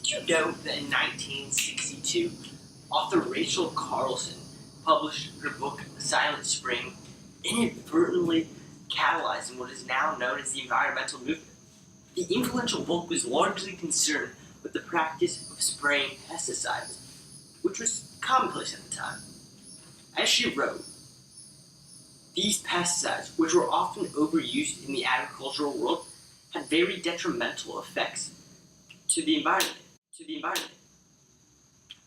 Did you know that in 1962, author Rachel Carlson published her book Silent Spring, inadvertently catalyzing what is now known as the environmental movement? The influential book was largely concerned with the practice of spraying pesticides, which was commonplace at the time. As she wrote, these pesticides, which were often overused in the agricultural world, had very detrimental effects to the environment.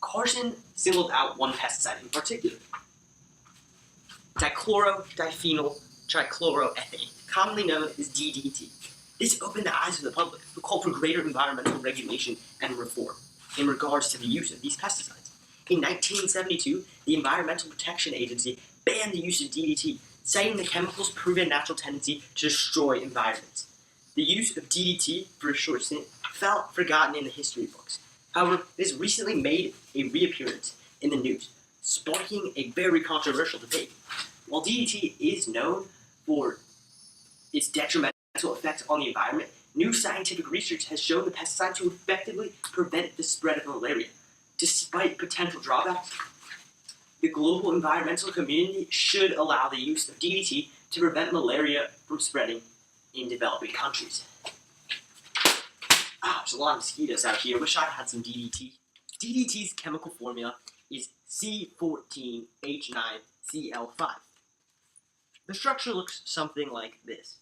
Carson singled out one pesticide in particular, dichlorodiphenyl trichloroethane, commonly known as DDT. This opened the eyes of the public, who called for greater environmental regulation and reform in regards to the use of these pesticides. In 1972, the Environmental Protection Agency banned the use of DDT, citing the chemical's proven natural tendency to destroy environments. The use of DDT for a short stint felt forgotten in the history books. However, it has recently made a reappearance in the news, sparking a very controversial debate. While DDT is known for its detrimental effects on the environment, new scientific research has shown the pesticide to effectively prevent the spread of malaria. Despite potential drawbacks, the global environmental community should allow the use of DDT to prevent malaria from spreading in developing countries. There's a lot of mosquitoes out here. Wish I had some DDT. DDT's chemical formula is C14H9Cl5. The structure looks something like this.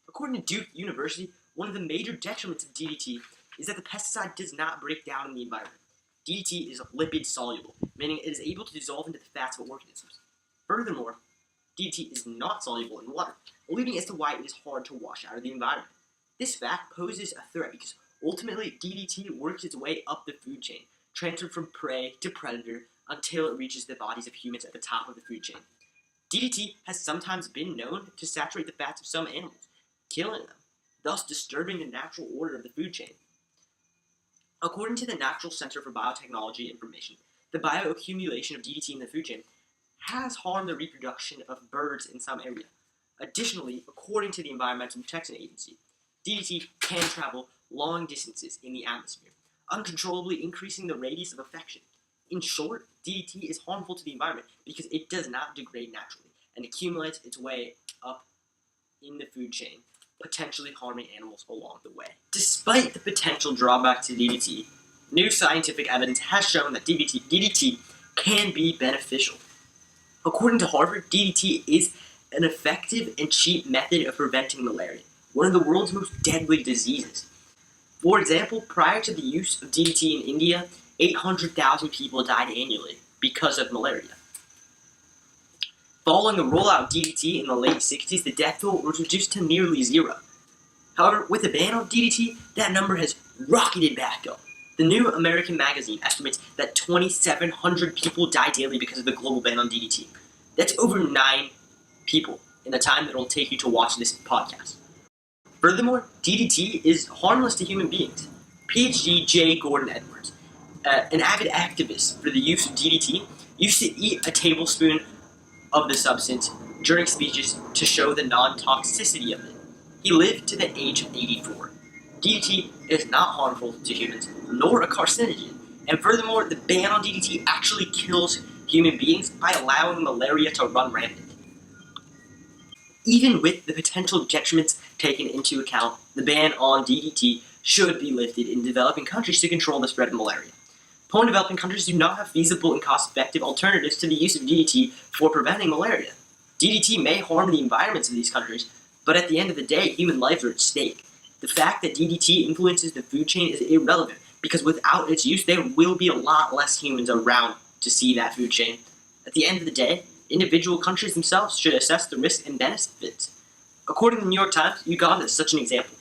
According to Duke University, one of the major detriments of DDT is that the pesticide does not break down in the environment. DDT is lipid soluble, meaning it is able to dissolve into the fats of organisms. Furthermore, DDT is not soluble in water, alluding as to why it is hard to wash out of the environment. This fact poses a threat because ultimately DDT works its way up the food chain, transferred from prey to predator until it reaches the bodies of humans at the top of the food chain. DDT has sometimes been known to saturate the fats of some animals, killing them, thus disturbing the natural order of the food chain. According to the National Center for Biotechnology Information, the bioaccumulation of DDT in the food chain has harmed the reproduction of birds in some area. Additionally, according to the Environmental Protection Agency, DDT can travel long distances in the atmosphere, uncontrollably increasing the radius of affection. In short, DDT is harmful to the environment because it does not degrade naturally and accumulates its way up in the food chain, potentially harming animals along the way. Despite the potential drawback to DDT, new scientific evidence has shown that DDT can be beneficial. According to Harvard, DDT is an effective and cheap method of preventing malaria, one of the world's most deadly diseases. For example, prior to the use of DDT in India, 800,000 people died annually because of malaria. Following the rollout of DDT in the late 60s, the death toll was reduced to nearly zero. However, with the ban of DDT, that number has rocketed back up. The New American Magazine estimates that 2,700 people die daily because of the global ban on DDT. That's over 9 people in the time that it'll take you to watch this podcast. Furthermore, DDT is harmless to human beings. PhD J. Gordon Edwards, an avid activist for the use of DDT, used to eat a tablespoon of the substance during speeches to show the non-toxicity of it. He lived to the age of 84. DDT is not harmful to humans, nor a carcinogen, and furthermore, the ban on DDT actually kills human beings by allowing malaria to run rampant. Even with the potential detriments taken into account, the ban on DDT should be lifted in developing countries to control the spread of malaria. Poor developing countries do not have feasible and cost-effective alternatives to the use of DDT for preventing malaria. DDT may harm the environments of these countries, but at the end of the day, human lives are at stake. The fact that DDT influences the food chain is irrelevant, because without its use, there will be a lot less humans around to see that food chain. At the end of the day, individual countries themselves should assess the risks and benefits. According to the New York Times, Uganda is such an example.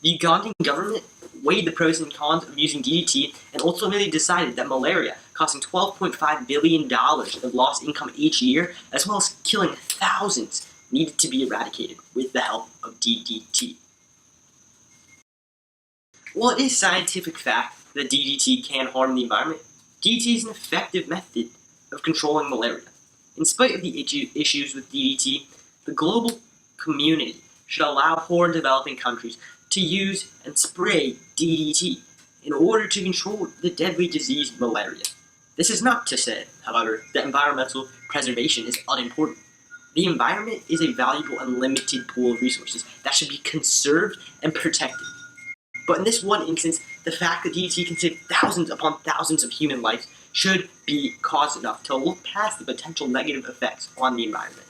The Ugandan government weighed the pros and cons of using DDT and ultimately decided that malaria, costing $12.5 billion of lost income each year, as well as killing thousands, needed to be eradicated with the help of DDT. While it is scientific fact that DDT can harm the environment, DDT is an effective method of controlling malaria. In spite of the issues with DDT, the global community should allow poor and developing countries to use and spray DDT in order to control the deadly disease malaria. This is not to say, however, that environmental preservation is unimportant. The environment is a valuable and limited pool of resources that should be conserved and protected. But in this one instance, the fact that DDT can save thousands upon thousands of human lives should be cause enough to look past the potential negative effects on the environment.